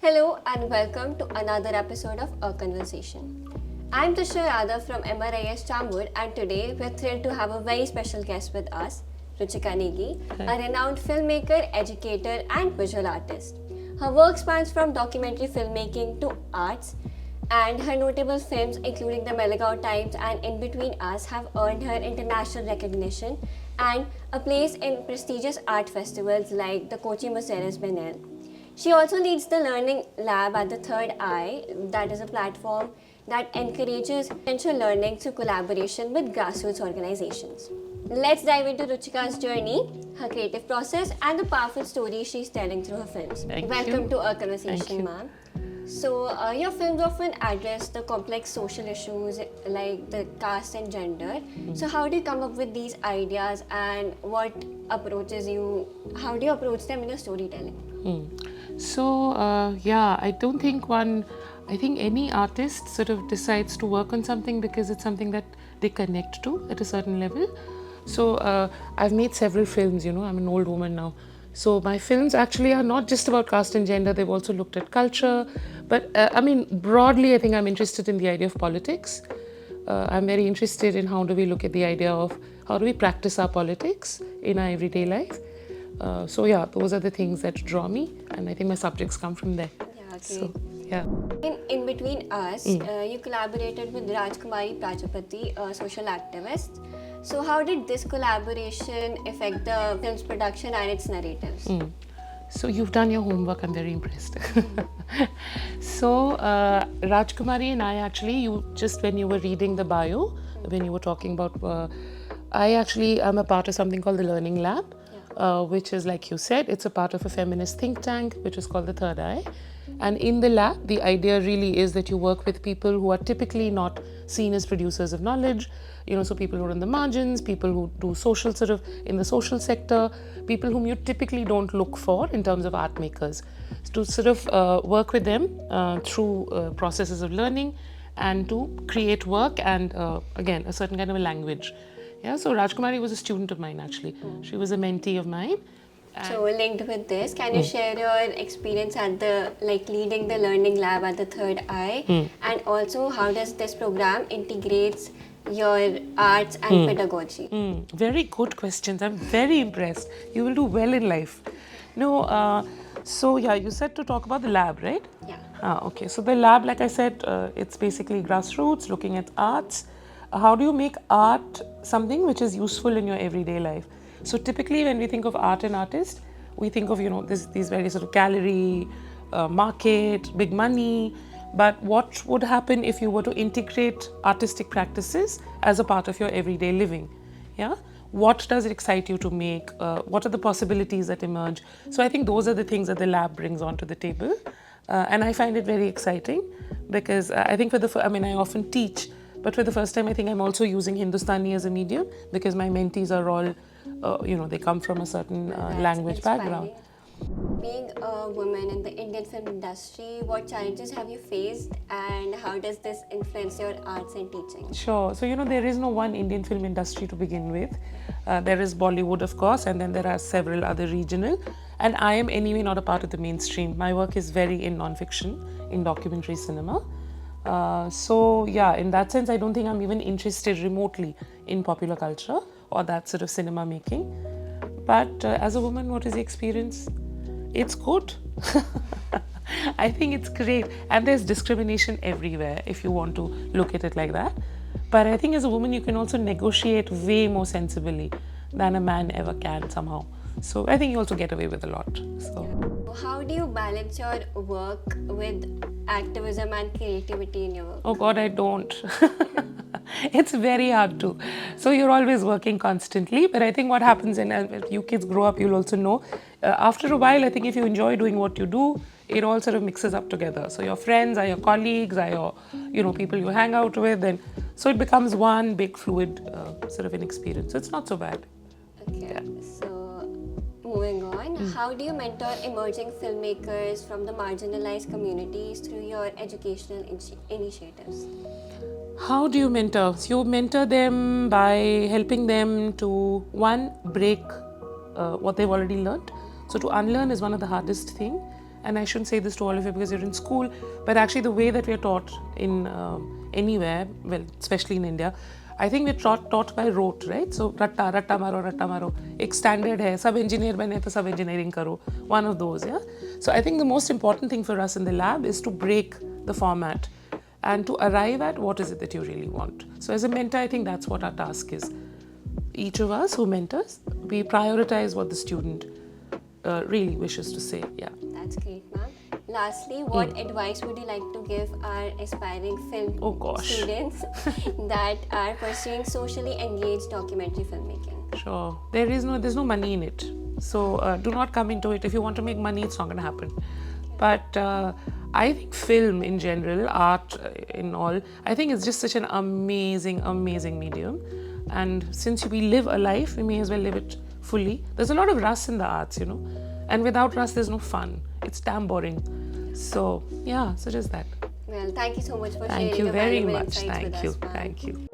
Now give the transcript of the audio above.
Hello and welcome to another episode of A Conversation. I'm Tushar Yadav from MRIS Chambud, and today we're thrilled to have a very special guest with us, Ruchika Negi, a renowned filmmaker, educator and visual artist. Her work spans from documentary filmmaking to arts, and her notable films including The Melagao Times and In Between Us have earned her international recognition and a place in prestigious art festivals like the Kochi Museres Biennale. She also leads the Learning Lab at the Third Eye, that is a platform that encourages potential learning through collaboration with grassroots organizations. Let's dive into Ruchika's journey, her creative process, and the powerful stories she's telling through her films. Welcome to Our Conversation, ma'am. So, your films often address the complex social issues like the caste and gender. So, how do you come up with these ideas, and how do you approach them in your storytelling? I think any artist sort of decides to work on something because it's something that they connect to at a certain level. So I've made several films, I'm an old woman now. So my films actually are not just about caste and gender, they've also looked at culture. But broadly, I think I'm interested in the idea of politics. I'm very interested in how do we look at the idea of how do we practice our politics in our everyday life. Those are the things that draw me, and I think my subjects come from there. In Between Us, you collaborated with Rajkumari Prajapati, a social activist. So how did this collaboration affect the film's production and its narratives? So you've done your homework, I'm very impressed. Rajkumari and I actually, when you were reading the bio, when you were talking about, I'm a part of something called the Learning Lab. Which is, like you said, it's a part of a feminist think tank, which is called the Third Eye. And in the lab, the idea really is that you work with people who are typically not seen as producers of knowledge, so people who are on the margins, people who do social in the social sector, people whom you typically don't look for in terms of art makers. To work with them through processes of learning and to create work and, again, a certain kind of a language. So Rajkumari was a student of mine actually. She was a mentee of mine. So linked with this, can you share your experience at leading the Learning Lab at the Third Eye? And also, how does this program integrates your arts and pedagogy? Very good questions. I'm very impressed. You will do well in life. You said to talk about the lab, right? Yeah. Okay. So the lab, like I said, it's basically grassroots, looking at arts. How do you make art something which is useful in your everyday life? So typically when we think of art and artist, we think of, these very sort of gallery, market, big money. But what would happen if you were to integrate artistic practices as a part of your everyday living? What does it excite you to make? What are the possibilities that emerge? So I think those are the things that the lab brings onto the table. And I find it very exciting because I think I often teach. But for the first time, I think I'm also using Hindustani as a medium because my mentees are all, they come from a certain language background. Being a woman in the Indian film industry, what challenges have you faced and how does this influence your arts and teaching? Sure. So, there is no one Indian film industry to begin with. There is Bollywood, of course, and then there are several other regional. And I am anyway not a part of the mainstream. My work is very in non-fiction, in documentary cinema. In that sense, I don't think I'm even interested remotely in popular culture or that sort of cinema making. But as a woman, what is the experience? It's good. I think it's great. And there's discrimination everywhere if you want to look at it like that. But I think as a woman, you can also negotiate way more sensibly than a man ever can somehow. So I think you also get away with a lot. How do you balance your work with activism and creativity in your work? Oh God, I don't. It's very hard to. So you're always working constantly. But I think what happens when you kids grow up, you'll also know. After a while, I think if you enjoy doing what you do, it all sort of mixes up together. So your friends are your colleagues, are your, people you hang out with. And so it becomes one big fluid sort of an experience. So it's not so bad. Okay. Yeah. So moving on, how do you mentor emerging filmmakers from the marginalized communities through your educational initiatives? How do you mentor? So you mentor them by helping them to, one, break what they've already learned. So to unlearn is one of the hardest things. and I shouldn't say this to all of you because you're in school, but actually the way that we're taught in anywhere, well, especially in India, I think we're taught by rote, right? So ratta maro. Ek standard hai, sab engineer bane to sab engineering karo. One of those, yeah? So I think the most important thing for us in the lab is to break the format and to arrive at what is it that you really want. So as a mentor, I think that's what our task is. Each of us who mentors, we prioritize what the student really wishes to say, yeah. That's great, ma'am. Lastly, what advice would you like to give our aspiring film students that are pursuing socially engaged documentary filmmaking? Sure. There's no money in it. So do not come into it. If you want to make money, it's not going to happen. But I think film in general, art in all, I think it's just such an amazing, amazing medium. And since we live a life, we may as well live it fully. There's a lot of rust in the arts, you know. And without rust, there's no fun. It's damn boring. So, yeah, so just that. Well, thank you so much for sharing Thank you your very valuable much. insights with Thank you. us, ma'am. Thank you.